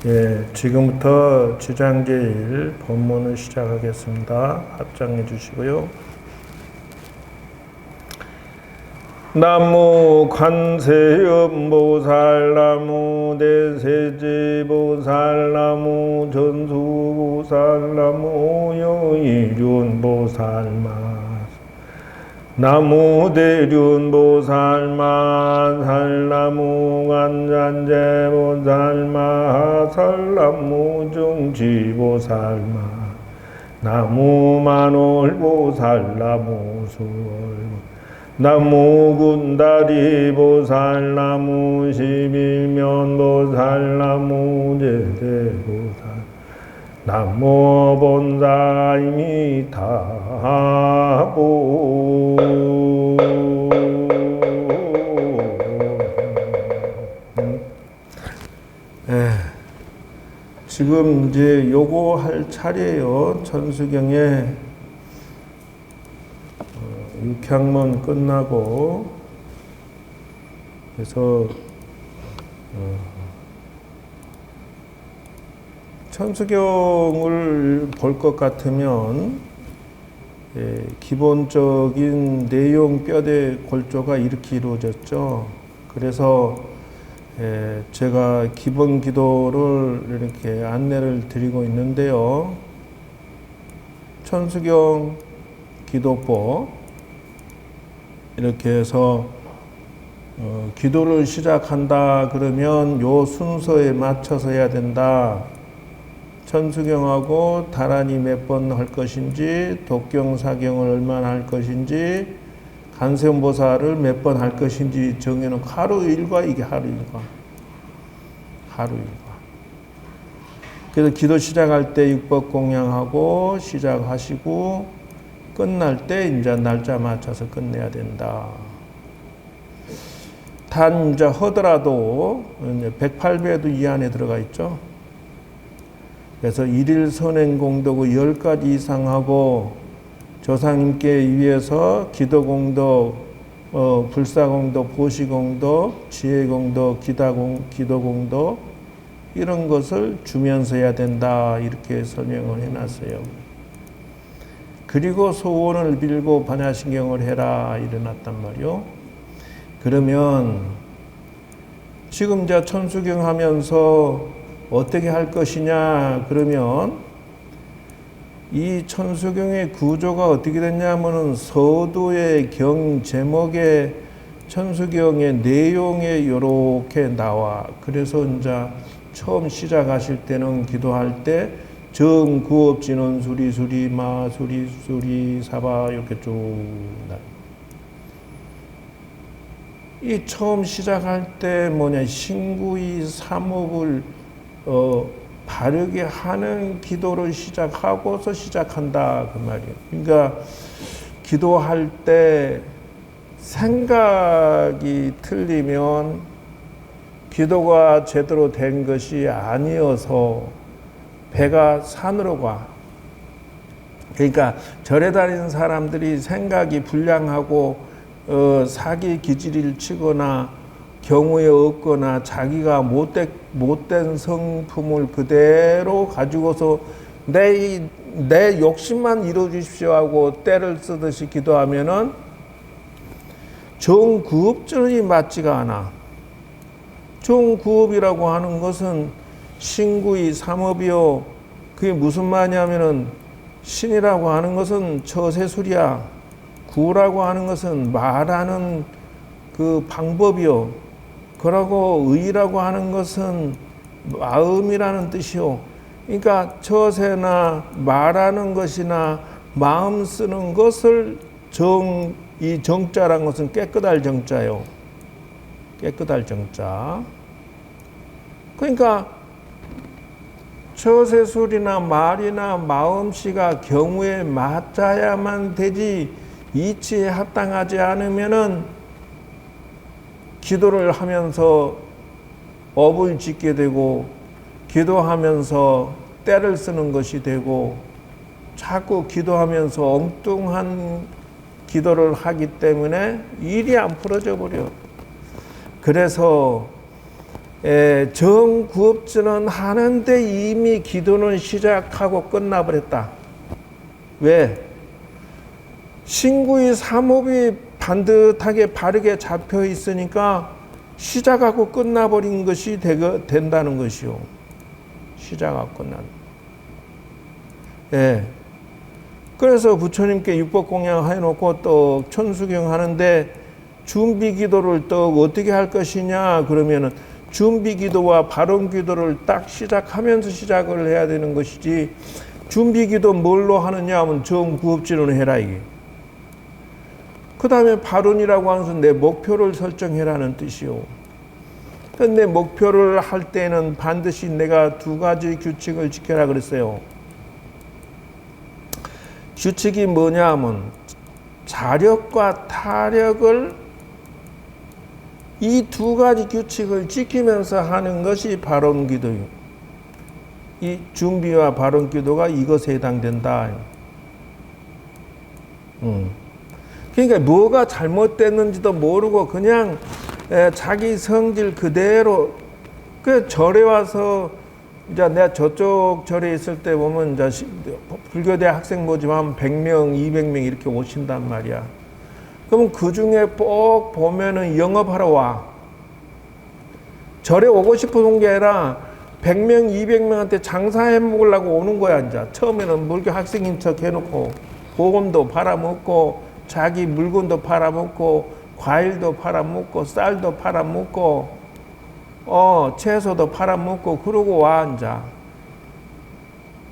예, 지금부터 지장제일 본문을 시작하겠습니다. 합장해 주시고요. 나무 관세음보살, 나무 대세지보살, 나무 전수보살, 나무 여의륜보살마, 나무 대륜보살마살, 나무 간잔제보살마살, 나무 중지보살마, 나무 만월보살, 나무 수월보살, 나무 군다리보살, 나무 십일면보살, 나무 제대보살, 나무 본사이미타보. 지금 이제 요거 할 차례예요. 천수경에 6학문 끝나고, 그래서 천수경을 볼 것 같으면 기본적인 내용 뼈대 골조가 이렇게 이루어졌죠. 그래서 제가 기본 기도를 이렇게 안내를 드리고 있는데요. 천수경 기도법 이렇게 해서 기도를 시작한다 그러면 요 순서에 맞춰서 해야 된다. 천수경하고 다란이 몇 번 할 것인지, 독경, 사경을 얼마나 할 것인지, 간세음보살을 몇 번 할 것인지 정해놓고 하루 일과, 이게 하루 일과. 하루 일과. 그래서 기도 시작할 때 육법 공양하고 시작하시고, 끝날 때 이제 날짜 맞춰서 끝내야 된다. 단 이제 하더라도 108배도 이 안에 들어가 있죠. 그래서 일일 선행공덕의 10가지 이상 하고, 조상님께 위해서 기도공덕, 불사공덕, 보시공덕, 지혜공덕, 기도공덕 이런 것을 주면서 해야 된다. 이렇게 설명을 해놨어요. 그리고 소원을 빌고 반야신경을 해라 이래놨단 말이요. 그러면 지금 이제 천수경 하면서 어떻게 할 것이냐 그러면, 이 천수경의 구조가 어떻게 됐냐면은 서두의 경 제목에 천수경의 내용에 이렇게 나와. 그래서 이제 처음 시작하실 때는 기도할 때 정구업 진원 수리 수리 마 수리 수리 사바 이렇게 쭉 나. 이 처음 시작할 때 뭐냐, 신구이 삼업을 바르게 하는 기도를 시작하고서 시작한다 그 말이에요. 그러니까 기도할 때 생각이 틀리면 기도가 제대로 된 것이 아니어서 배가 산으로 가. 그러니까 절에 다니는 사람들이 생각이 불량하고 사기 기질을 치거나 경우에 없거나 자기가 못된 성품을 그대로 가지고서 내 욕심만 이루어주십시오 하고 때를 쓰듯이 기도하면은 정구업전이 맞지가 않아. 정구업이라고 하는 것은 신구이 삼업이요. 그게 무슨 말이냐면은, 신이라고 하는 것은 처세술이야. 구라고 하는 것은 말하는 그 방법이요. 그러고 의라고 하는 것은 마음이라는 뜻이요. 그러니까 처세나 말하는 것이나 마음 쓰는 것을 이 정자란 것은 깨끗할 정자요. 깨끗할 정자. 그러니까 처세술이나 말이나 마음씨가 경우에 맞아야만 되지, 이치에 합당하지 않으면은 기도를 하면서 업을 짓게 되고, 기도하면서 때를 쓰는 것이 되고, 자꾸 기도하면서 엉뚱한 기도를 하기 때문에 일이 안 풀어져 버려. 그래서 정구업주는 하는데 이미 기도는 시작하고 끝나버렸다. 왜? 신구의 삼업이 반듯하게 바르게 잡혀 있으니까 시작하고 끝나버린 것이 된다는 것이요. 시작하고 끝나는. 예. 그래서 부처님께 육법공양 해놓고 또 천수경 하는데 준비 기도를 또 어떻게 할 것이냐 그러면은 준비 기도와 발언 기도를 딱 시작하면서 시작을 해야 되는 것이지, 준비 기도 뭘로 하느냐 하면 정구업지로 해라 이게. 그 다음에 발언이라고 하면서 내 목표를 설정해라는 뜻이요. 근데 목표를 할 때는 반드시 내가 두 가지 규칙을 지켜라 그랬어요. 규칙이 뭐냐 하면 자력과 타력을, 이 두 가지 규칙을 지키면서 하는 것이 발언 기도예요. 이 준비와 발언 기도가 이것에 해당된다. 그러니까 뭐가 잘못됐는지도 모르고 그냥 자기 성질 그대로, 그 절에 와서 이제 내가 저쪽 절에 있을 때 보면 이제 불교대 학생 모집하면 100명, 200명 이렇게 오신단 말이야. 그럼 그 중에 꼭 보면은 영업하러 와. 절에 오고 싶어서 온 게 아니라 100명, 200명한테 장사해 먹으려고 오는 거야, 이제. 처음에는 물교 학생인 척 해놓고 보험도 팔아먹고 자기 물건도 팔아먹고 과일도 팔아먹고 쌀도 팔아먹고 채소도 팔아먹고 그러고 와, 이제.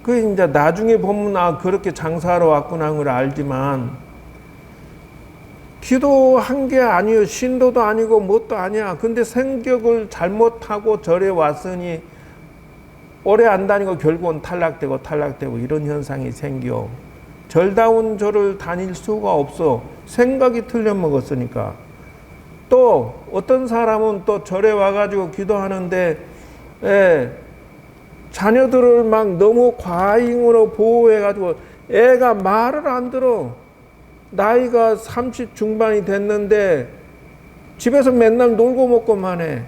그 이제 나중에 보면 그렇게 장사하러 왔구나 하는 걸 알지만, 기도한 게 아니요, 신도도 아니고 뭣도 아니야. 근데 성격을 잘못하고 절에 왔으니 오래 안 다니고 결국은 탈락되고 이런 현상이 생겨. 절다운 절을 다닐 수가 없어. 생각이 틀려먹었으니까. 또 어떤 사람은 또 절에 와가지고 기도하는데 자녀들을 막 너무 과잉으로 보호해가지고 애가 말을 안 들어. 나이가 30 중반이 됐는데 집에서 맨날 놀고 먹고만 해.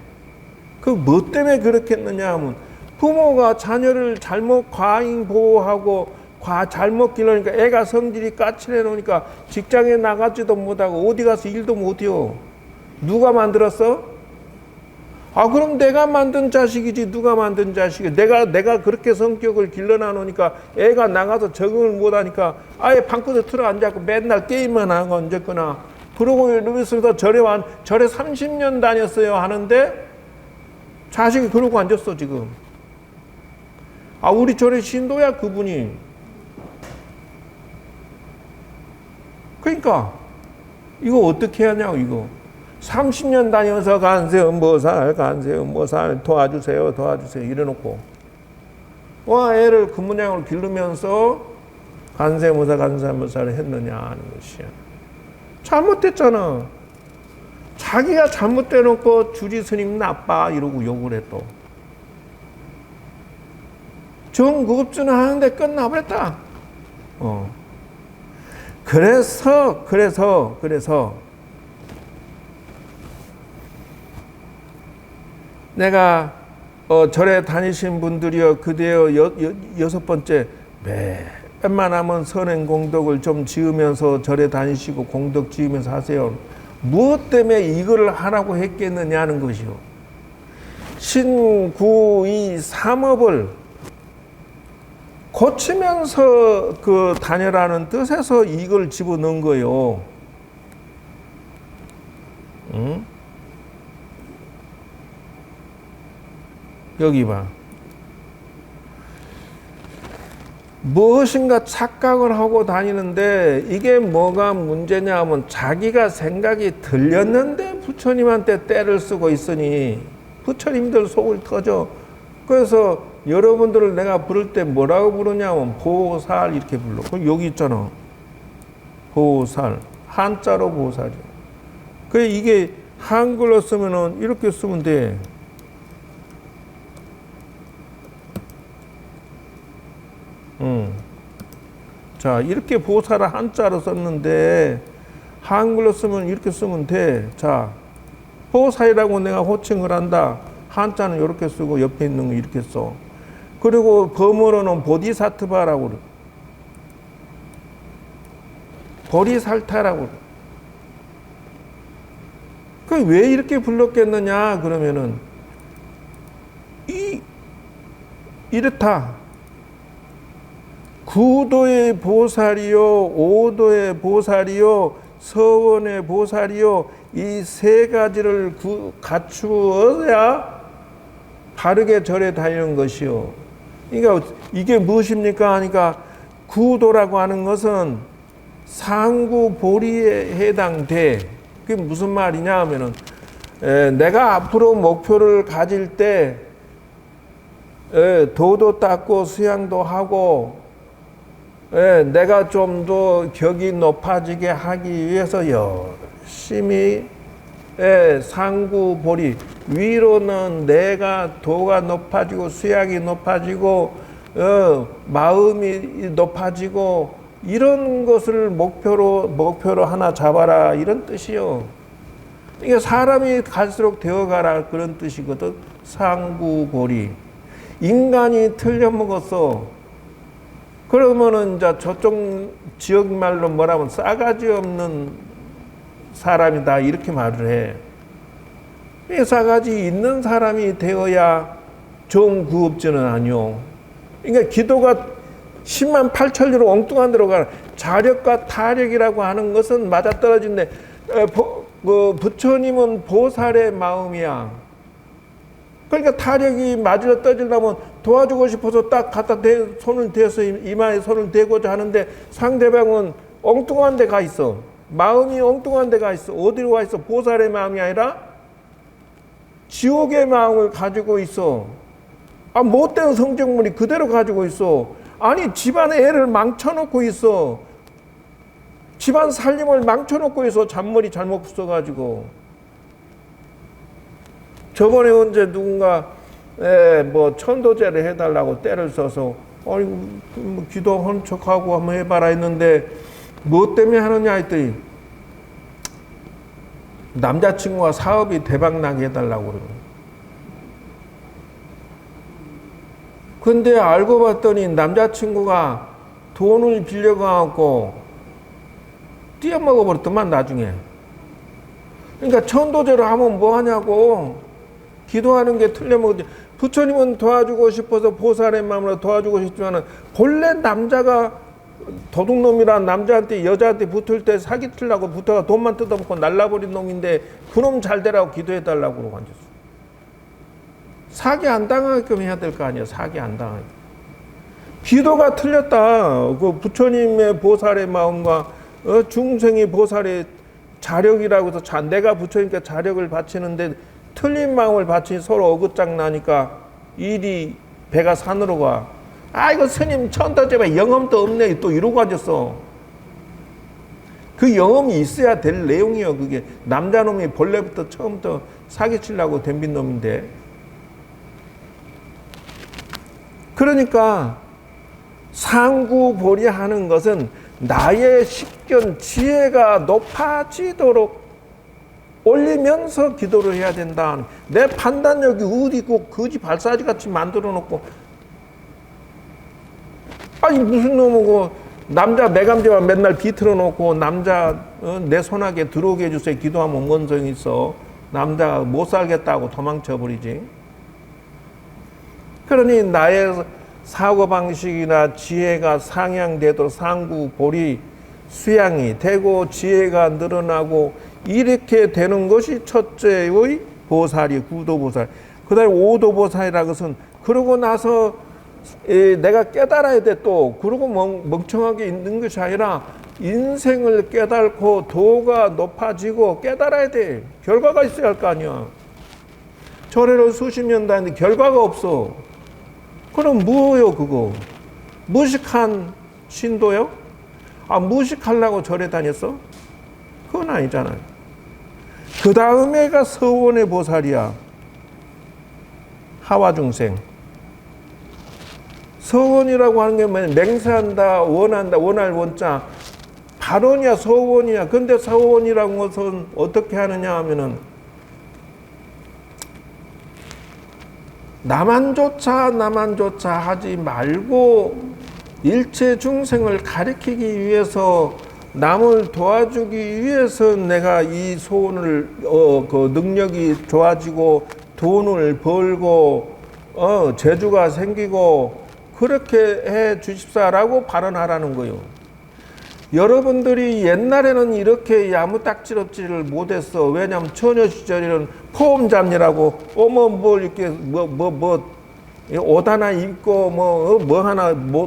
그 뭐 때문에 그렇게 했느냐 하면 부모가 자녀를 잘못 과잉 보호하고 잘못 기르니까 애가 성질이 까칠해 놓으니까 직장에 나가지도 못하고 어디 가서 일도 못해요. 누가 만들었어? 그럼 내가 만든 자식이지 누가 만든 자식이. 내가 그렇게 성격을 길러놔 놓으니까 애가 나가서 적응을 못하니까 아예 방구석에 틀어 앉아서 맨날 게임만 하고 언제거나 그러고 이러면서 절에 30년 다녔어요 하는데 자식이 그러고 앉았어 지금. 우리 절의 신도야 그분이. 그러니까 이거 어떻게 하냐고 이거. 30년 다녀서 간세음보살 도와주세요 이래놓고 애를 그 모양으로 기르면서 간세음보살을 했느냐 하는 것이야. 잘못됐잖아. 자기가 잘못돼놓고 주지 스님 나빠 이러고 욕을 해 또. 정구급주는 하는데 끝나버렸다. 그래서 내가 절에 다니신 분들이여 그대여 여섯 번째, 웬만하면 선행 공덕을 좀 지으면서 절에 다니시고 공덕 지으면서 하세요. 무엇 때문에 이걸 하라고 했겠느냐는 것이요. 신구이 삼업을 고치면서 다녀라는 뜻에서 이걸 집어넣은 거예요. 응? 여기 봐. 무엇인가 착각을 하고 다니는데 이게 뭐가 문제냐 하면 자기가 생각이 들렸는데 부처님한테 때를 쓰고 있으니 부처님들 속을 터져. 그래서 여러분들을 내가 부를 때 뭐라고 부르냐면 보살 이렇게 불러. 여기 있잖아. 보살. 한자로 보살이야. 그래 이게 한글로 쓰면은 이렇게 쓰면 돼. 자, 이렇게 보살을 한자로 썼는데 한글로 쓰면 이렇게 쓰면 돼. 자, 보살이라고 내가 호칭을 한다. 한자는 이렇게 쓰고 옆에 있는 거 이렇게 써. 그리고 범어로는 보디사트바라고 그래. 보리살타라고 그래. 왜 이렇게 불렀겠느냐 그러면은 이렇다. 구도의 보살이요, 오도의 보살이요, 서원의 보살이요, 이 세 가지를 갖추어야 바르게 절에 다니는 것이요. 그러니까 이게 무엇입니까 하니까 구도라고 하는 것은 상구보리에 해당돼. 그게 무슨 말이냐 하면은 내가 앞으로 목표를 가질 때 도도 닦고 수양도 하고 내가 좀 더 격이 높아지게 하기 위해서 열심히 상구보리 위로는 내가 도가 높아지고 수양이 높아지고 마음이 높아지고 이런 것을 목표로 하나 잡아라 이런 뜻이요. 이게 사람이 갈수록 되어가라 그런 뜻이거든. 상구보리. 인간이 틀려먹었어. 그러면은 이제 저쪽 지역 말로 뭐라면 싸가지 없는 사람이다 이렇게 말을 해. 이 싸가지 있는 사람이 되어야 좋은 구업자는 아니오. 그러니까 기도가 10만 8천리로 엉뚱한 데로 가라. 자력과 타력이라고 하는 것은 맞아떨어진데 부처님은 보살의 마음이야. 그러니까 타력이 맞으러 떠지려면 도와주고 싶어서 딱 갖다 손을 대서 이마에 손을 대고자 하는데 상대방은 엉뚱한 데 가 있어. 마음이 엉뚱한 데 가 있어. 어디로 가 있어? 보살의 마음이 아니라 지옥의 마음을 가지고 있어. 못된 성격물이 그대로 가지고 있어. 아니 집안의 애를 망쳐놓고 있어. 집안 살림을 망쳐놓고 있어. 잔머리 잘못 붙어가지고. 저번에 언제 누군가 뭐 천도제를 해달라고 때를 써서 뭐 기도한 척하고 한번 해봐라 했는데 뭐 때문에 하느냐 했더니 남자친구가 사업이 대박나게 해달라고 그러고. 근데 알고 봤더니 남자친구가 돈을 빌려가갖고 띄어먹어 버렸더만 나중에. 그러니까 천도제를 하면 뭐 하냐고. 기도하는 게 틀려먹었지. 부처님은 도와주고 싶어서 보살의 마음으로 도와주고 싶지만 본래 남자가 도둑놈이란 남자한테 여자한테 붙을 때 사기치려고 붙어가 돈만 뜯어먹고 날라버린 놈인데 그놈 잘 되라고 기도해달라고 그러고 앉았어. 사기 안 당하게끔 해야 될 거 아니야. 사기 안 당하게. 기도가 틀렸다. 그 부처님의 보살의 마음과 중생의 보살의 자력이라고 해서 내가 부처님께 자력을 바치는데 틀린 마음을 바치니 서로 어긋장 나니까 일이 배가 산으로 가. 아이고 스님 천도제가 영험도 없네 또 이러고 앉았어. 그 영험이 있어야 될 내용이요. 그게 남자놈이 본래부터 처음부터 사기치려고 덤빈 놈인데. 그러니까 상구보리하는 것은 나의 식견 지혜가 높아지도록 올리면서 기도를 해야 된다. 내 판단력이 어디 있고 거지 발사지 같이 만들어 놓고 아니 무슨 놈이고 남자 매감제만 맨날 비틀어 놓고 남자 내 손아귀에 들어오게 해주세요. 기도하면 뭔 소용이 있어. 남자가 못 살겠다고 도망쳐 버리지. 그러니 나의 사고방식이나 지혜가 상향되도록 상구보리 수양이 되고 지혜가 늘어나고 이렇게 되는 것이 첫째의 보살이 구도보살. 그 다음에 오도보살이라는 것은 그러고 나서 내가 깨달아야 돼 또. 그러고 멍청하게 있는 것이 아니라 인생을 깨달고 도가 높아지고 깨달아야 돼. 결과가 있어야 할 거 아니야. 절에를 수십 년 다니는데 결과가 없어. 그럼 뭐요 그거? 무식한 신도요? 무식하려고 절에 다녔어? 그건 아니잖아요. 그 다음에가 서원의 보살이야. 하와중생. 서원이라고 하는 게 뭐냐? 맹세한다, 원한다, 원할 원자. 발원이야, 서원이야. 근데 서원이라는 것은 어떻게 하느냐 하면은 나만조차 하지 말고 일체 중생을 가리키기 위해서, 남을 도와주기 위해서 내가 이 소원을 그 능력이 좋아지고 돈을 벌고 재주가 생기고 그렇게 해 주십사라고 발언하라는 거요. 여러분들이 옛날에는 이렇게 야무딱지럽지를 못했어. 왜냐하면 처녀 시절에는 포움 잡느라고 뭘 이렇게 옷 하나 입고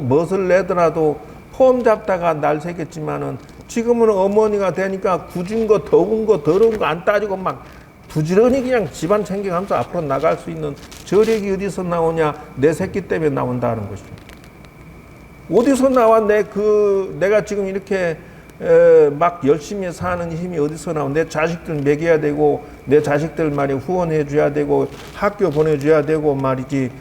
멋을 내더라도 포움 잡다가 날 새겼지만은, 지금은 어머니가 되니까 굳은 거, 더운 거, 더러운 거 안 따지고 막 부지런히 그냥 집안 챙겨가면서 앞으로 나갈 수 있는 저력이 어디서 나오냐? 내 새끼 때문에 나온다는 것이죠. 어디서 나와? 내가 지금 이렇게 막 열심히 사는 힘이 어디서 나와? 내 자식들 먹여야 되고, 내 자식들 말이 후원해 줘야 되고, 학교 보내줘야 되고 말이지,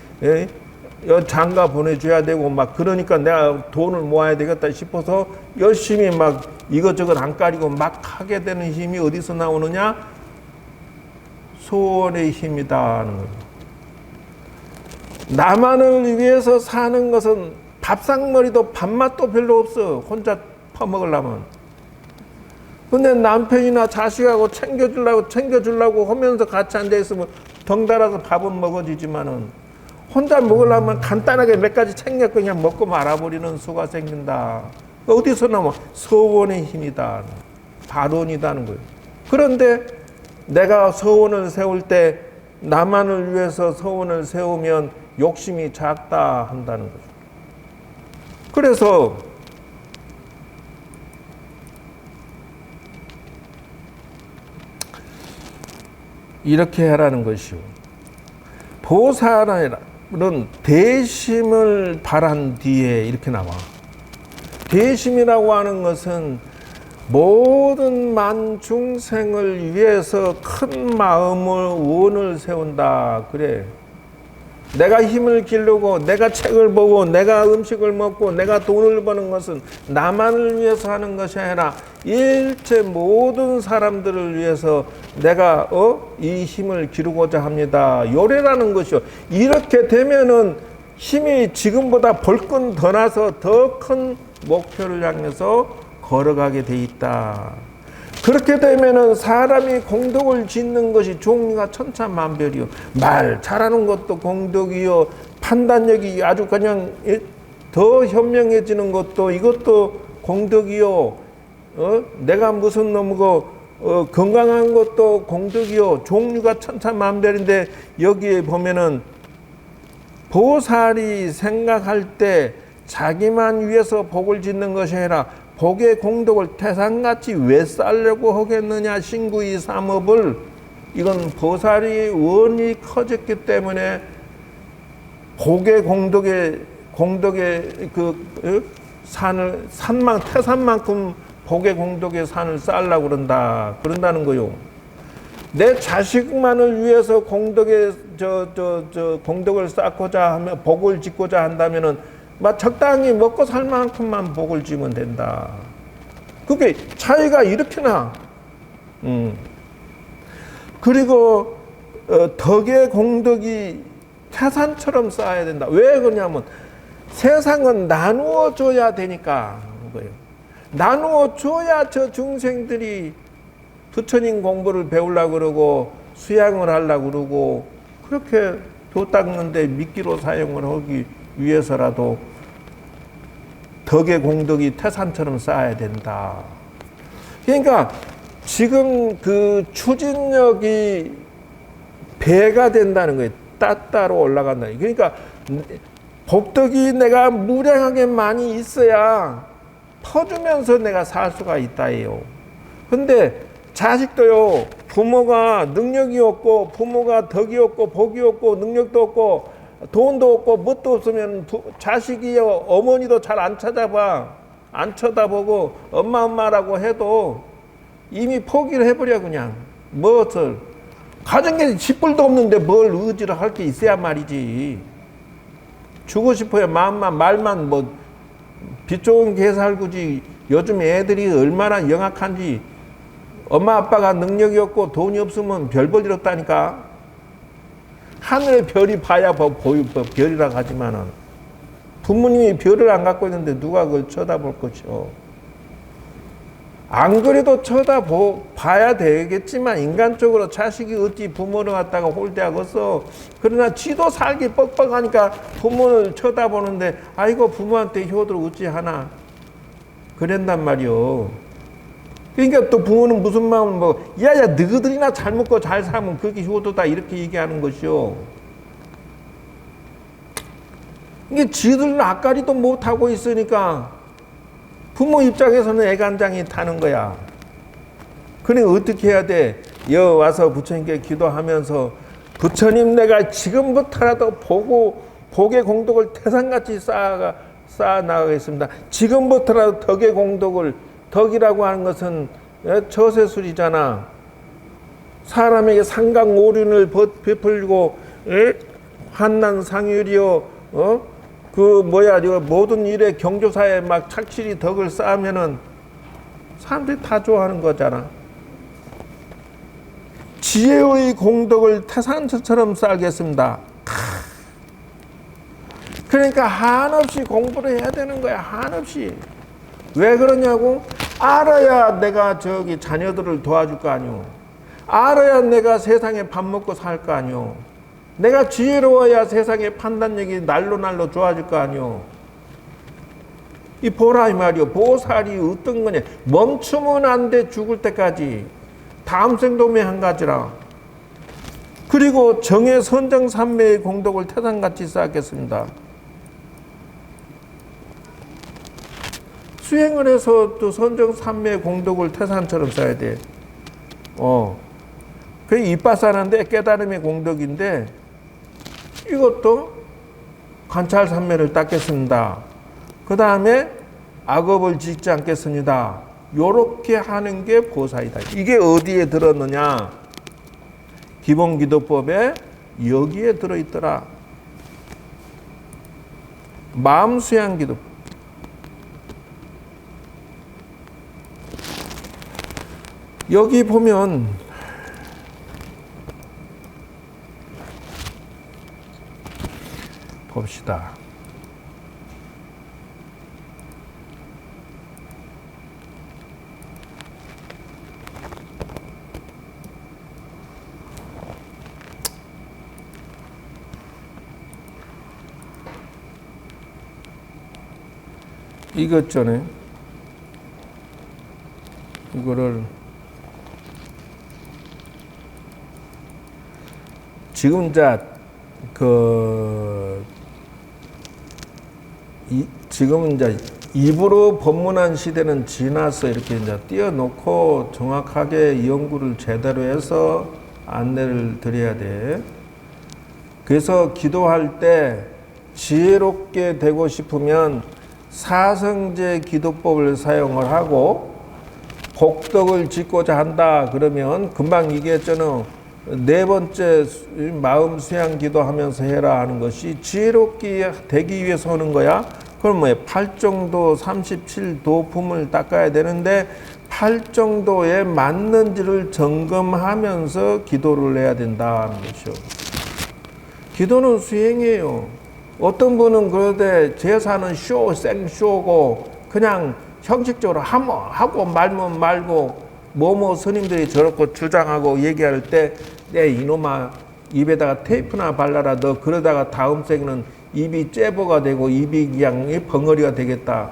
장가 보내줘야 되고 막, 그러니까 내가 돈을 모아야 되겠다 싶어서 열심히 막 이것저것 안 가리고 막 하게 되는 힘이 어디서 나오느냐? 소원의 힘이다 하는 거예요. 나만을 위해서 사는 것은 밥상머리도 밥맛도 별로 없어. 혼자 퍼먹으려면. 근데 남편이나 자식하고 챙겨주려고 하면서 같이 앉아있으면 덩달아서 밥은 먹어지지만은, 혼자 먹으려면 간단하게 몇 가지 챙겨 그냥 먹고 말아버리는 수가 생긴다. 어디서 나와? 서원의 힘이다. 발언이다는 거예요. 그런데 내가 서원을 세울 때 나만을 위해서 서원을 세우면 욕심이 작다 한다는 거죠. 그래서 이렇게 하라는 것이요. 보살은 대심을 바란 뒤에 이렇게 나와. 대심이라고 하는 것은 모든 만중생을 위해서 큰 마음을 원을 세운다. 그래. 내가 힘을 기르고, 내가 책을 보고, 내가 음식을 먹고, 내가 돈을 버는 것은 나만을 위해서 하는 것이 아니라 일체 모든 사람들을 위해서 내가 이 힘을 기르고자 합니다. 요래라는 것이요. 이렇게 되면은 힘이 지금보다 벌끈 더 나서 더 큰 목표를 향해서 걸어가게 돼 있다. 그렇게 되면은 사람이 공덕을 짓는 것이 종류가 천차만별이요. 말 잘하는 것도 공덕이요. 판단력이 아주 그냥 더 현명해지는 것도 이것도 공덕이요. 내가 무슨 놈이고 건강한 것도 공덕이요. 종류가 천차만별인데, 여기에 보면은 보살이 생각할 때 자기만 위해서 복을 짓는 것이 아니라 복의 공덕을 태산같이 왜 쌓으려고 하겠느냐? 신구이 삼업을, 이건 보살이 원이 커졌기 때문에 복의 공덕의 그 태산만큼 복의 공덕의 산을 쌓으려고 그런다는 거요. 내 자식만을 위해서 공덕의 공덕을 쌓고자 하면, 복을 짓고자 한다면은 막 적당히 먹고 살 만큼만 복을 지면 된다. 그게 차이가 이렇게 나. 그리고 덕의 공덕이 태산처럼 쌓아야 된다. 왜 그러냐면 세상은 나누어 줘야 되니까 거예요. 나누어 줘야 저 중생들이 부처님 공부를 배우려고 그러고 수양을 하려고 그러고, 그렇게 도 닦는데 미끼로 사용을 하기 위해서라도 덕의 공덕이 태산처럼 쌓아야 된다. 그러니까 지금 그 추진력이 배가 된다는 거예요. 따따로 올라간다. 그러니까 복덕이 내가 무량하게 많이 있어야 퍼주면서 내가 살 수가 있다예요. 근데 자식도요, 부모가 능력이 없고, 부모가 덕이 없고, 복이 없고, 능력도 없고, 돈도 없고, 뭣도 없으면 자식이요, 어머니도 잘 안 쳐다보고, 엄마라고 해도 이미 포기를 해버려, 그냥. 무엇을. 가정에 쥐뿔도 없는데 뭘 의지를 할 게 있어야 말이지. 주고 싶어요. 말만 빛 좋은 개 살구지. 요즘 애들이 얼마나 영악한지. 엄마 아빠가 능력이 없고 돈이 없으면 별 볼 일 없다니까. 하늘의 별이 봐야 별이라고 하지만은 부모님이 별을 안 갖고 있는데 누가 그걸 쳐다볼 것이오. 안 그래도 쳐다봐야 되겠지만 인간적으로 자식이 어찌 부모를 갖다가 홀대하겠어. 그러나 지도 살기 뻑뻑하니까 부모를 쳐다보는데 아이고 부모한테 효도를 어찌 하나. 그랬단 말이오. 그러니까 또 부모는 무슨 마음은 뭐 야야 너희들이나 잘 먹고 잘 살면 그게 효도다 이렇게 얘기하는 것이오. 이게 지들은 앞가리도 못하고 있으니까 부모 입장에서는 애간장이 타는 거야. 그래 어떻게 해야 돼? 여 와서 부처님께 기도하면서 부처님 내가 지금부터라도 복의 공덕을 태산같이 쌓아 나가겠습니다. 지금부터라도 덕의 공덕을, 덕이라고 하는 것은 처세술이잖아. 사람에게 상강오륜을 베풀고 환난 상율이요 모든 일에 경조사에 막 착실히 덕을 쌓으면은 사람들이 다 좋아하는 거잖아. 지혜의 공덕을 태산처럼 쌓겠습니다. 그러니까 한없이 공부를 해야 되는 거야. 한없이. 왜 그러냐고? 알아야 내가 자녀들을 도와줄 거 아니오. 알아야 내가 세상에 밥 먹고 살 거 아니오. 내가 지혜로워야 세상의 판단력이 날로 좋아질 거 아니오. 이 보라 이 말이오. 보살이 어떤 거냐. 멈추면 안 돼. 죽을 때까지. 다음 생도매 한 가지라. 그리고 정의 선정삼매의 공덕을 태산같이 쌓겠습니다. 수행을 해서 또 선정삼매의 공덕을 태산처럼 쌓아야 돼. 그게 이빠사는데 깨달음의 공덕인데 이것도 관찰삼매를 닦겠습니다. 그 다음에 악업을 짓지 않겠습니다. 요렇게 하는 게 보살이다. 이게 어디에 들었느냐? 기본기도법에 여기에 들어있더라. 마음수양기도법. 여기 보면 봅시다. 이것 전에 이거를 지금 지금은 이제 입으로 법문한 시대는 지나서 이렇게 이제 띄워놓고 정확하게 연구를 제대로 해서 안내를 드려야 돼. 그래서 기도할 때 지혜롭게 되고 싶으면 사성제 기도법을 사용을 하고 복덕을 짓고자 한다 그러면 금방 얘기했잖아. 네 번째 마음 수양 기도하면서 해라 하는 것이 지혜롭게 되기 위해서 하는 거야. 그럼 뭐야? 8정도 37도품을 닦아야 되는데 8정도에 맞는지를 점검하면서 기도를 해야 된다는 것이요. 기도는 수행이에요. 어떤 분은 그러되 제사는 생쇼고 그냥 형식적으로 하고 말면 말고 뭐뭐 스님들이 저렇게 주장하고 얘기할 때 내 이놈아 입에다가 테이프나 발라라. 너 그러다가 다음 생에는 입이 째보가 되고 입이 그냥 벙어리가 되겠다.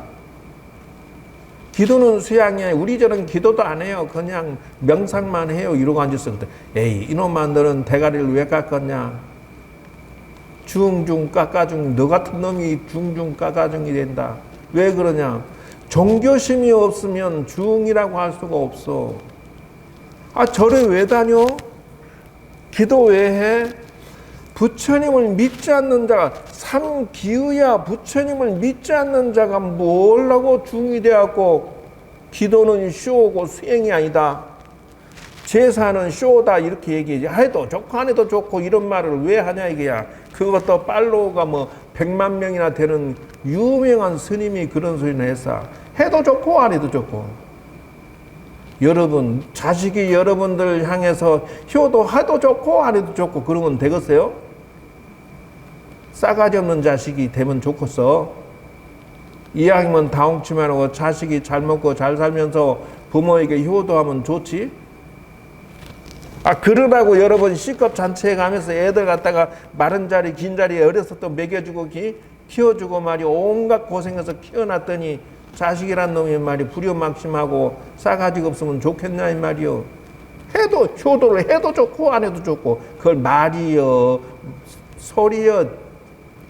기도는 수양이야. 우리 저는 기도도 안 해요. 그냥 명상만 해요. 이러고 앉았을 때 에이 이놈아 너는 대가리를 왜 깎았냐. 중중 깎아중 너 같은 놈이 중중 깎아중이 된다. 왜 그러냐. 종교심이 없으면 중이라고 할 수가 없어. 절에 왜 다녀? 기도 왜 해? 부처님을 믿지 않는 자가 삼기의야. 부처님을 믿지 않는 자가 뭘라고 중이 되었고 기도는 쇼고 수행이 아니다. 제사는 쇼다 이렇게 얘기하지. 해도 좋고 안 해도 좋고 이런 말을 왜 하냐 이게야. 그것도 팔로워가 100만 명이나 되는 유명한 스님이 그런 소리를 했어. 해도 좋고 안 해도 좋고. 여러분 자식이 여러분들 향해서 효도 해도 좋고 안 해도 좋고 그러면 되겠어요? 싸가지 없는 자식이 되면 좋겠어. 이왕이면 다홍치만 하고 자식이 잘 먹고 잘 살면서 부모에게 효도하면 좋지. 그러라고 여러 번 C급 잔치에 가면서 애들 갖다가 마른 자리 긴 자리에 어려서 또 먹여주고 키워주고 말이 온갖 고생해서 키워놨더니 자식이란 놈이 말이 불효막심하고 싸가지가 없으면 좋겠냐 이 말이요. 해도 효도를 해도 좋고 안 해도 좋고 그걸 말이여 소리여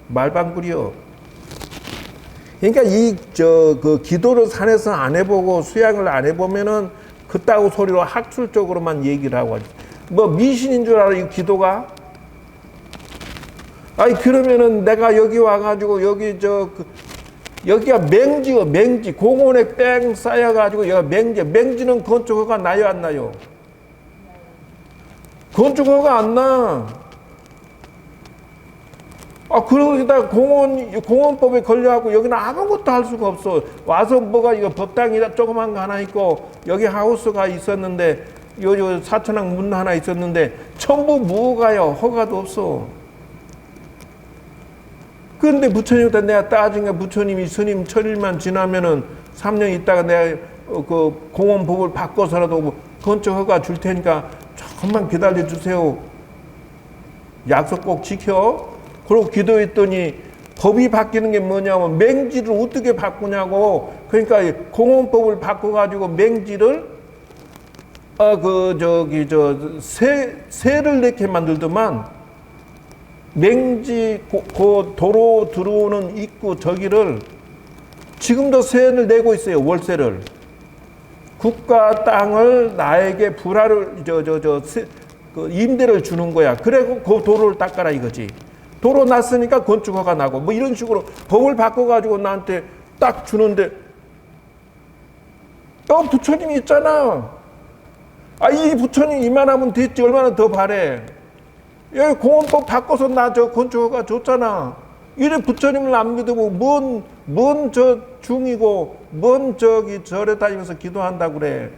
말방구리여. 그러니까 그 기도를 산에서 안 해보고 수양을 안 해보면은 그따구 소리로 학술적으로만 얘기를 하고 하지. 뭐 미신인 줄 알아 이 기도가? 그러면은 내가 여기 와가지고 여기 여기가 맹지요 맹지 공원에 뺑 쌓여가지고 여기가 맹지는 건축허가 나요 안 나요? 건축허가 안 나. 그러기다 공원법에 걸려갖고 여기는 아무것도 할 수가 없어. 와서 뭐가 이거 법당이다 조그만 거 하나 있고 여기 하우스가 있었는데 요 사천왕 문 하나 있었는데 전부 무허가요. 허가도 없어. 그런데 부처님한테 내가 따지니까 부처님이 스님 천일만 지나면은 3년 있다가 내가 그 공원법을 바꿔서라도 건축 허가 줄 테니까 조금만 기다려 주세요. 약속 꼭 지켜. 그리고 기도했더니 법이 바뀌는 게 뭐냐면 맹지를 어떻게 바꾸냐고. 그러니까 공원법을 바꿔가지고 맹지를 새를 내게 만들더만 맹지 그 도로 들어오는 입구 저기를 지금도 세를 내고 있어요. 월세를. 국가 땅을 나에게 불화를 그 임대를 주는 거야. 그래 그 도로를 닦아라 이거지. 도로 났으니까 건축허가 나고 뭐 이런 식으로 법을 바꿔가지고 나한테 딱 주는데 부처님이 있잖아. 이 부처님 이만하면 됐지 얼마나 더 바래. 여기 공원법 바꿔서 나 저 건축허가 줬잖아. 이래 부처님을 안 믿으고 뭔 중이고 뭔 절에 다니면서 기도한다고 그래.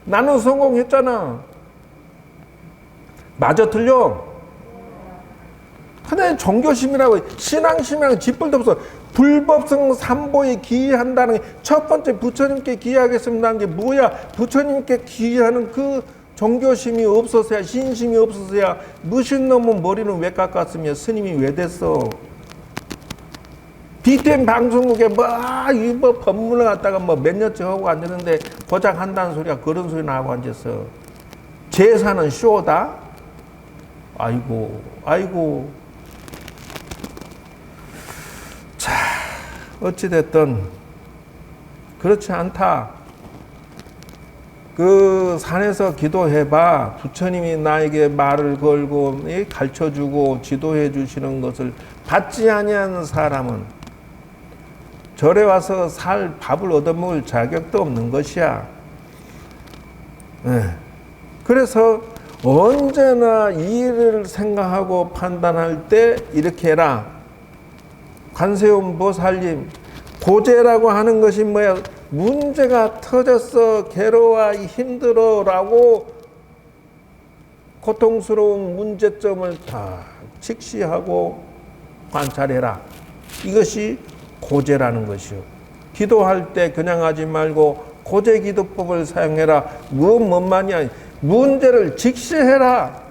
나는 성공했잖아. 맞아 틀려? 하나의 종교심이라고 신앙심이랑 뒷불도 없어. 불법성 삼보에 기여한다는 게 첫 번째 부처님께 기여하겠습니다 하는 게 뭐야? 부처님께 기여하는 그 종교심이 없어서야 신심이 없어서야 무신놈은 머리는 왜 깎았으며 스님이 왜 됐어? BTN 방송국에 뭐 법문을 갖다가 몇 년째 하고 앉았는데 고작 한다는 소리가 그런 소리 나하고 앉았어. 제사는 쇼다? 아이고. 자, 어찌됐든 그렇지 않다. 그 산에서 기도해봐. 부처님이 나에게 말을 걸고 가르쳐주고 지도해 주시는 것을 받지 아니한 사람은 절에 와서 밥을 얻어먹을 자격도 없는 것이야. 그래서 언제나 이 일을 생각하고 판단할 때 이렇게 해라. 관세음 보살님, 고제라고 하는 것이 뭐야? 문제가 터졌어, 괴로워, 힘들어라고 고통스러운 문제점을 다 직시하고 관찰해라. 이것이 고제라는 것이요. 기도할 때 그냥 하지 말고 고제 기도법을 사용해라. 뭔 말이야? 문제를 직시해라.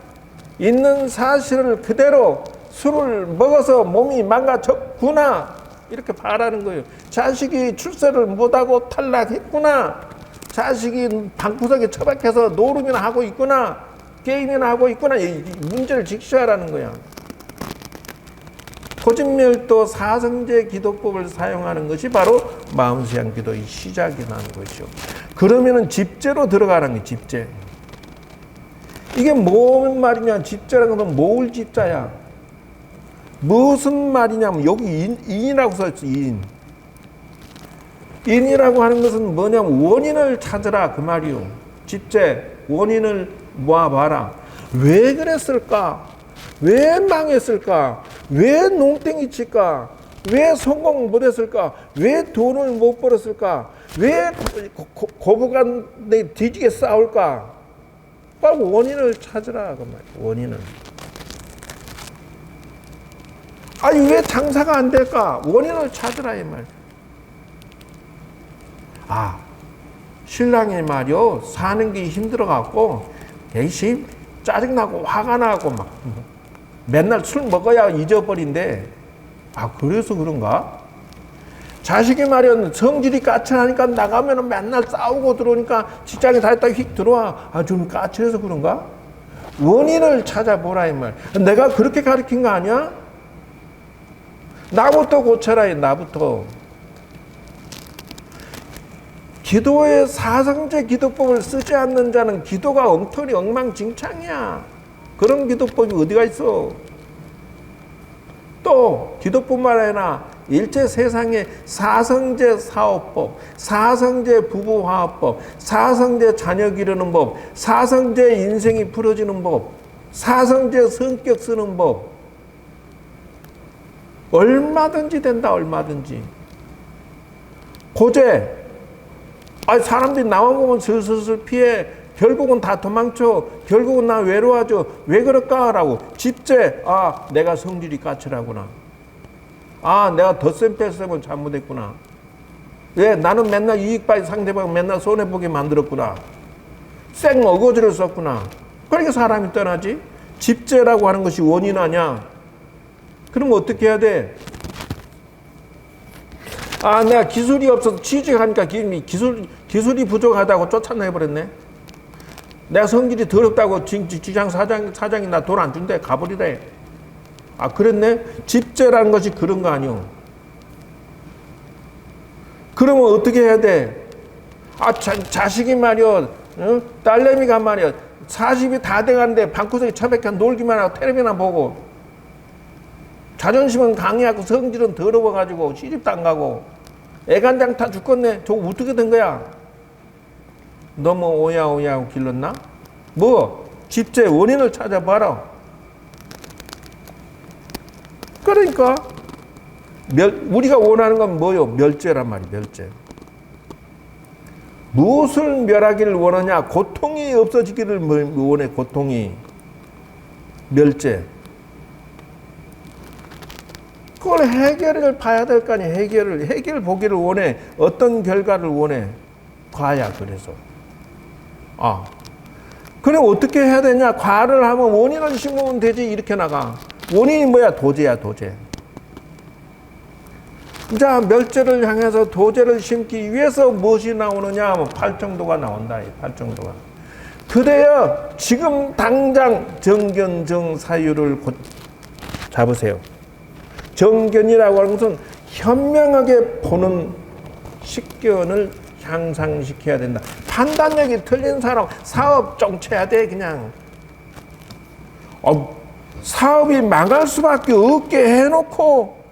있는 사실을 그대로 술을 먹어서 몸이 망가졌구나. 이렇게 바라는 거예요. 자식이 출세를 못하고 탈락했구나. 자식이 방구석에 처박혀서 노름이나 하고 있구나. 게임이나 하고 있구나. 이 문제를 직시하라는 거야. 고진멸도 사성제 기도법을 사용하는 것이 바로 마음수양 기도의 시작이라는 것이죠. 그러면은 집제로 들어가는 거예요. 집제. 이게 뭔 말이냐? 집제라는 것은 뭘 집자야? 무슨 말이냐면 여기 인이라고 써있어. 인이라고 하는 것은 뭐냐면 원인을 찾으라 그 말이요. 집제 원인을 모아봐라. 왜 그랬을까? 왜 망했을까? 왜 농땡이 칠까? 왜 성공 못했을까? 왜 돈을 못 벌었을까? 왜 고부간에 뒤지게 싸울까? 바로 원인을 찾으라 그 말이야. 원인을. 아니 왜 장사가 안 될까? 원인을 찾으라 이 말. 아, 신랑이 말이요 사는 게 힘들어갖고 대신 짜증나고 화가 나고 막 맨날 술 먹어야 잊어버린대. 아 그래서 그런가? 자식이 말이야 성질이 까칠하니까 나가면 맨날 싸우고 들어오니까 직장에 다녔다 휙 들어와. 아 좀 까칠해서 그런가? 원인을 찾아보라 이 말. 내가 그렇게 가르친 거 아니야? 나부터 고쳐라 나부터. 기도의 사성제 기도법을 쓰지 않는 자는 기도가 엉터리 엉망진창이야. 그런 기도법이 어디가 있어? 또 기도뿐만 아니라 일체 세상에 사성제 사업법, 사성제 부부화합법, 사성제 자녀 기르는 법, 사성제 인생이 풀어지는 법, 사성제 성격 쓰는 법, 얼마든지 된다. 얼마든지. 고제, 아니 사람들이 나만 보면 슬슬슬 피해. 결국은 다 도망쳐. 결국은 나 외로워져. 왜 그럴까라고. 집제, 아 내가 성질이 까칠하구나. 아 내가 덧셈 뺄셈을 잘못했구나. 왜 나는 맨날 이익받이 상대방 맨날 손해보게 만들었구나. 쌩 어거지를 썼구나. 그러니까 사람이 떠나지. 집제라고 하는 것이 원인 아니야. 그럼 어떻게 해야 돼? 아 내가 기술이 없어서 취직하니까 기술이 부족하다고 쫓아내버렸네. 내가 성질이 더럽다고 직장 사장이 나 돈 안 준대. 가버리래. 아 그랬네. 집제라는 것이 그런 거 아니오. 그러면 어떻게 해야 돼? 아 자식이 말이야 딸내미가 말이야 40이 다 돼가는데 방구석에 처박혀 놀기만 하고 텔레비나 보고 자존심은 강해하고 성질은 더러워가지고 시집도 안 가고 애간장 타 죽겠네. 저거 어떻게 된 거야? 너무 오야오야하고 길렀나? 뭐? 집제 원인을 찾아봐라. 그러니까 우리가 원하는 건 뭐요? 멸죄란 말이야. 멸죄. 무엇을 멸하기를 원하냐? 고통이 없어지기를 원해. 고통이. 멸죄. 그걸 해결을 봐야 될 거 아니야. 해결 보기를 원해. 어떤 결과를 원해? 과야. 그래서 아 그래 어떻게 해야 되냐? 과를 하면 원인을 심으면 되지. 이렇게 나가. 원인이 뭐야? 도제야. 도제. 자 멸죄를 향해서 도제를 심기 위해서 무엇이 나오느냐? 팔정도가 나온다. 팔정도가. 그래야 지금 당장 정견 정사유를 잡으세요. 정견이라고 하는 것은 현명하게 보는 식견을 향상시켜야 된다. 판단력이 틀린 사람 사업 쫑쳐야 돼. 그냥 사업이 망할 수밖에 없게 해놓고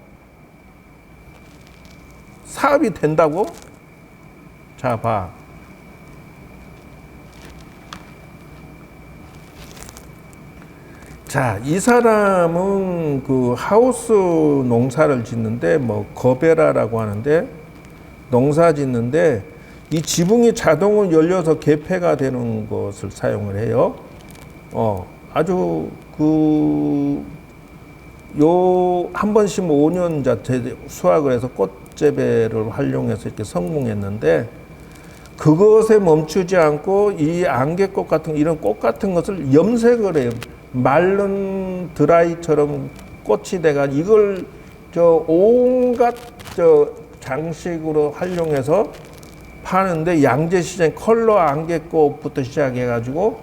사업이 된다고? 자 봐. 자, 이 사람은 그 하우스 농사를 짓는데 뭐 거베라라고 하는데 농사 짓는데 이 지붕이 자동으로 열려서 개폐가 되는 것을 사용을 해요. 아주 한 번씩 5년자 수확을 해서 꽃재배를 활용해서 이렇게 성공했는데 그것에 멈추지 않고 이 안개꽃 같은 이런 꽃 같은 것을 염색을 해요. 마른 드라이처럼 꽃이 돼가 이걸 온갖 장식으로 활용해서 파는데 양재 시장 컬러 안개꽃부터 시작해가지고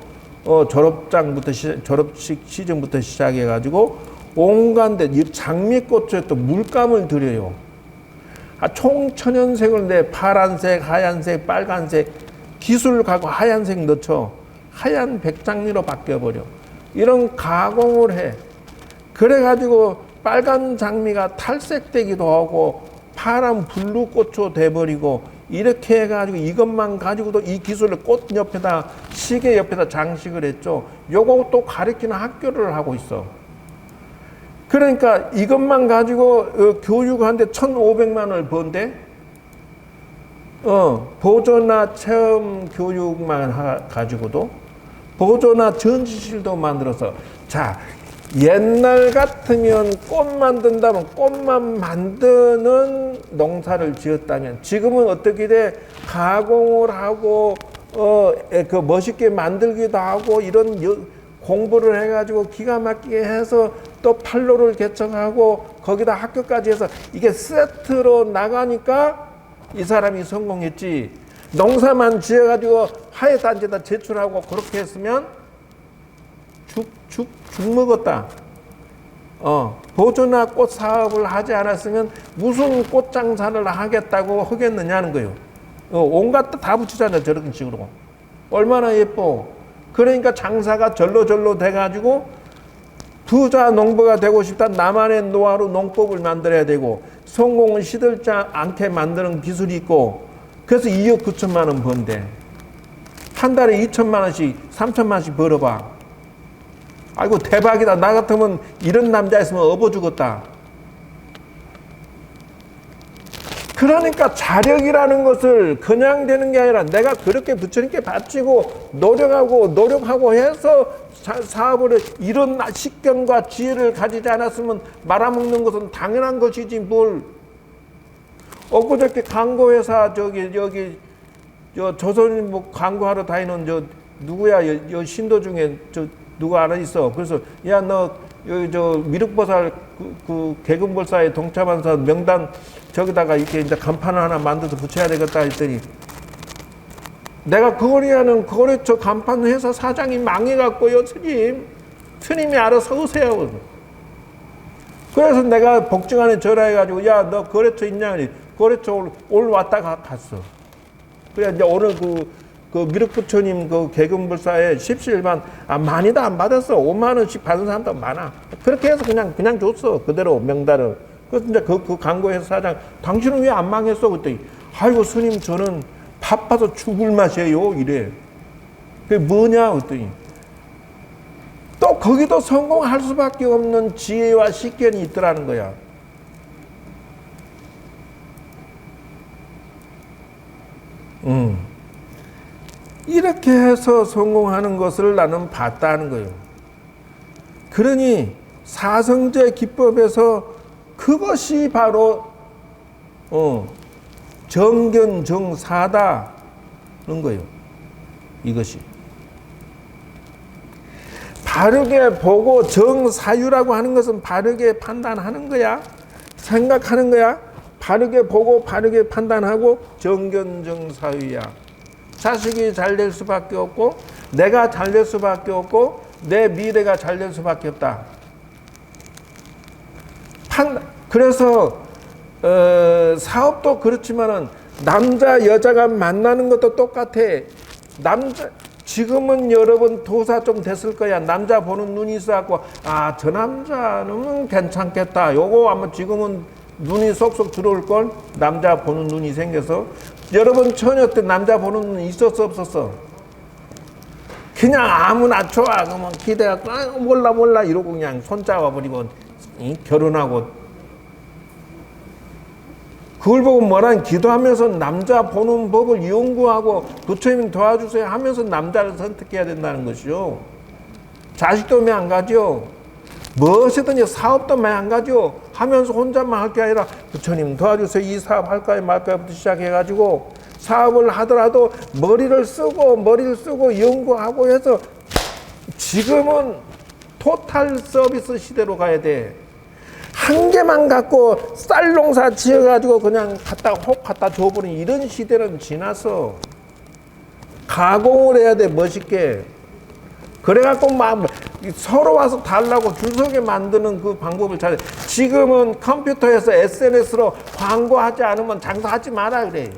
졸업식 시즌부터 시작해가지고 온갖 데 장미꽃에 또 물감을 들여요. 총 천연색을 내 파란색, 하얀색, 빨간색 기술을 갖고 하얀색 넣죠. 하얀 백장미로 바뀌어버려. 이런 가공을 해. 그래가지고 빨간 장미가 탈색되기도 하고 파란 블루꽃으로 돼버리고 이렇게 해가지고 이것만 가지고도 이 기술을 꽃 옆에다 시계 옆에다 장식을 했죠. 요거 또 가르치는 학교를 하고 있어. 그러니까 이것만 가지고 교육하는데 1,500만 원을 번대. 보조나 체험 교육만 가지고도 보조나 전시실도 만들어서 자 옛날 같으면 꽃 만든다면 꽃만 만드는 농사를 지었다면 지금은 어떻게 돼? 가공을 하고 그 멋있게 만들기도 하고 이런 공부를 해가지고 기가 막히게 해서 또 판로를 개척하고 거기다 학교까지 해서 이게 세트로 나가니까 이 사람이 성공했지. 농사만 지어가지고 하회단지에다 제출하고 그렇게 했으면 죽 먹었다. 보조나 꽃 사업을 하지 않았으면 무슨 꽃 장사를 하겠다고 하겠느냐는 거예요. 온갖 다 붙이잖아요. 저런 식으로. 얼마나 예뻐. 그러니까 장사가 절로 돼가지고 부자 농부가 되고 싶다. 나만의 노하우로 농법을 만들어야 되고 성공은 시들지 않게 만드는 기술이 있고 그래서 2억 9천만 원 번대. 한 달에 2천만 원씩 3천만 원씩 벌어봐. 아이고 대박이다. 나 같으면 이런 남자 있으면 업어 죽었다. 그러니까 자력이라는 것을 그냥 되는 게 아니라 내가 그렇게 부처님께 바치고 노력하고 해서 사업을 이런 식견과 지혜를 가지지 않았으면 말아먹는 것은 당연한 것이지 뭘. 엊그저께 광고회사 여기 조선 뭐 광고하러 다니는 누구야 여 신도 중에 누구 알아 있어. 그래서 야 너 여기 미륵보살 그 개근볼사에 동참한 사람 명단 저기다가 이렇게 이제 간판을 하나 만들어서 붙여야 되겠다 했더니 내가 거래하는 거래처 간판 회사 사장이 망해갖고요. 스님이 알아서 오세요. 그래서 내가 복증안에 전화해가지고 야 너 거래처 있냐? 거래처 오늘 왔다가 갔어. 그래 이제 오늘 그 미륵부처님 그 개근불사에 십시일반 많이도 안 받았어. 5만 원씩 받은 사람도 많아. 그렇게 해서 그냥 줬어. 그대로 명단을. 그래서 이제 그 광고회사 사장 당신은 왜 안 망했어? 그랬더니 아이고 스님 저는 바빠서 죽을 맛이에요. 이래. 그게 뭐냐? 그랬더니 또 거기도 성공할 수밖에 없는 지혜와 식견이 있더라는 거야. 이렇게 해서 성공하는 것을 나는 봤다는 거예요. 그러니 사성제 기법에서 그것이 바로 정견정사다는 거예요. 이것이 바르게 보고 정사유라고 하는 것은 바르게 판단하는 거야. 생각하는 거야. 바르게 보고 바르게 판단하고 정견정사유야. 자식이 잘 될 수밖에 없고 내가 잘 될 수밖에 없고 내 미래가 잘 될 수밖에 없다. 그래서 사업도 그렇지만은 남자 여자가 만나는 것도 똑같아. 지금은 여러분 도사 좀 됐을 거야. 남자 보는 눈이 있어갖고 저 남자는 괜찮겠다. 요거 아마 지금은 눈이 쏙쏙 들어올 걸. 남자 보는 눈이 생겨서. 여러분 처녀 때 남자 보는 눈 있었어 없었어? 그냥 아무나 좋아 그러면 기대갖고 몰라 이러고 그냥 손잡아 버리고 결혼하고. 그걸 보고 뭐란 기도하면서 남자 보는 법을 연구하고 부처님 도와주세요 하면서 남자를 선택해야 된다는 것이죠. 자식도 매 안 가죠. 무엇이든지 사업도 매 안 가죠. 하면서 혼자만 할 게 아니라 부처님 도와주세요. 이 사업 할까요 말까요부터 시작해가지고 사업을 하더라도 머리를 쓰고 연구하고 해서 지금은 토탈 서비스 시대로 가야 돼. 한 개만 갖고 쌀 농사 지어가지고 그냥 갖다 줘버린 이런 시대는 지나서 가공을 해야 돼. 멋있게. 그래갖고 막 서로 와서 달라고 줄 서게 만드는 그 방법을 잘해. 지금은 컴퓨터에서 SNS로 광고하지 않으면 장사하지 마라 그래.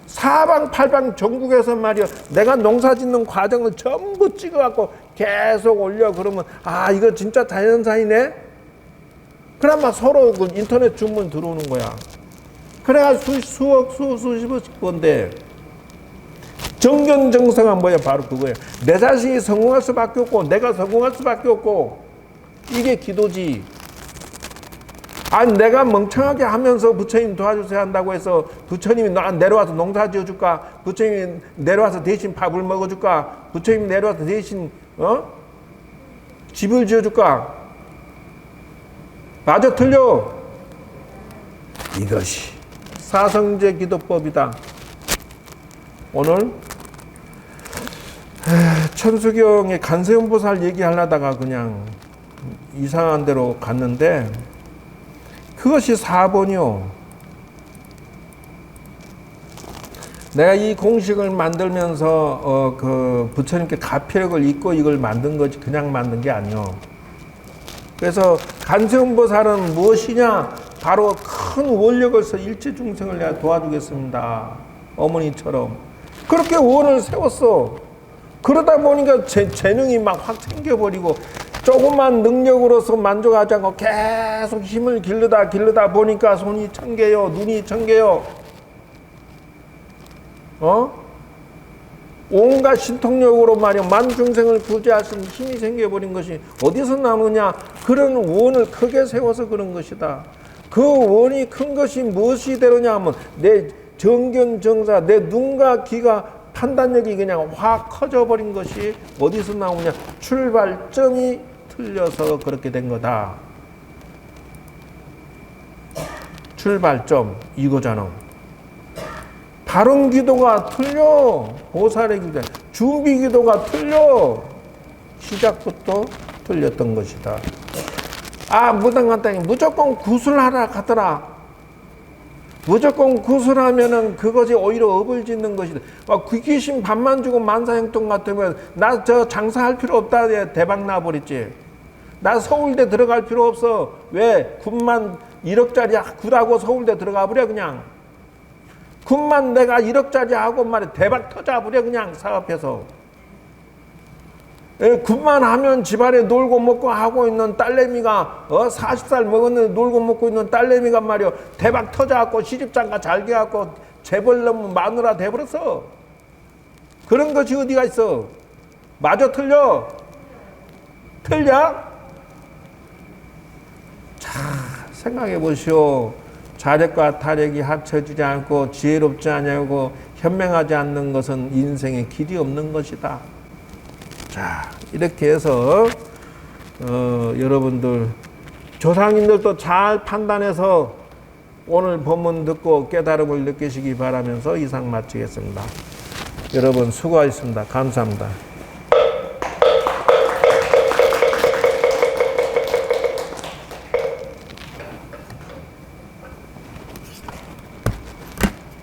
사방팔방 전국에서 말이야 내가 농사 짓는 과정을 전부 찍어갖고 계속 올려. 그러면 이거 진짜 자연사이네. 그러면 서로 그 인터넷 주문 들어오는 거야. 그래가지고 수십억 건데 정견정사가 뭐야? 바로 그거예요. 내 자신이 성공할 수밖에 없고 내가 성공할 수밖에 없고 이게 기도지. 내가 멍청하게 하면서 부처님 도와주세요 한다고 해서 부처님이 내려와서 농사 지어줄까? 부처님이 내려와서 대신 밥을 먹어줄까? 부처님이 내려와서 대신 집을 지어줄까? 맞아, 틀려? 이것이 사성제 기도법이다. 오늘 천수경의 간세음보살 얘기하려다가 그냥 이상한 데로 갔는데 그것이 4번이요. 내가 이 공식을 만들면서 그 부처님께 가피력을 잊고 이걸 만든 거지 그냥 만든 게 아니요. 그래서 간세음보살은 무엇이냐? 바로 큰 원력을 써 일체 중생을 내가 도와주겠습니다. 어머니처럼 그렇게 원을 세웠어. 그러다 보니까 재능이 막 확 생겨버리고 조금만 능력으로서 만족하지 않고 계속 힘을 기르다 보니까 손이 1000개요, 눈이 1000개요. 온갖 신통력으로 말이야 만중생을 구제할 수 있는 힘이 생겨버린 것이 어디서 나오느냐? 그런 원을 크게 세워서 그런 것이다. 그 원이 큰 것이 무엇이 되느냐 하면 내 정견정사, 내 눈과 귀가 판단력이 그냥 확 커져버린 것이 어디서 나오냐? 출발점이 틀려서 그렇게 된 거다. 출발점 이거잖아. 바른 기도가 틀려. 보살의 기도, 준비 기도가 틀려. 시작부터 틀렸던 것이다. 무당 간다니 무조건 구슬하라 가더라. 무조건 구슬하면은 그것이 오히려 업을 짓는 것이다. 귀신 밥만 주고 만사형통 같으면 나 저 장사할 필요 없다. 대박 나버렸지. 나 서울대 들어갈 필요 없어. 왜? 군만 1억짜리 굿하고 서울대 들어가 버려 그냥. 군만 내가 1억짜리 하고 말이야 대박 터져버려 그냥 사업해서. 군만 하면 집안에 놀고 먹고 하고 있는 딸내미가 40살 먹었는데 놀고 먹고 있는 딸내미가 말이야 대박 터져갖고 시집장가 잘 돼갖고 재벌 넘은 마누라 돼버렸어. 그런 것이 어디가 있어? 마저 틀려? 틀려? 자 생각해 보시오. 자력과 타력이 합쳐지지 않고 지혜롭지 않냐고 현명하지 않는 것은 인생에 길이 없는 것이다. 자, 이렇게 해서 여러분들 조상님들도 잘 판단해서 오늘 법문 듣고 깨달음을 느끼시기 바라면서 이상 마치겠습니다. 여러분 수고하셨습니다. 감사합니다.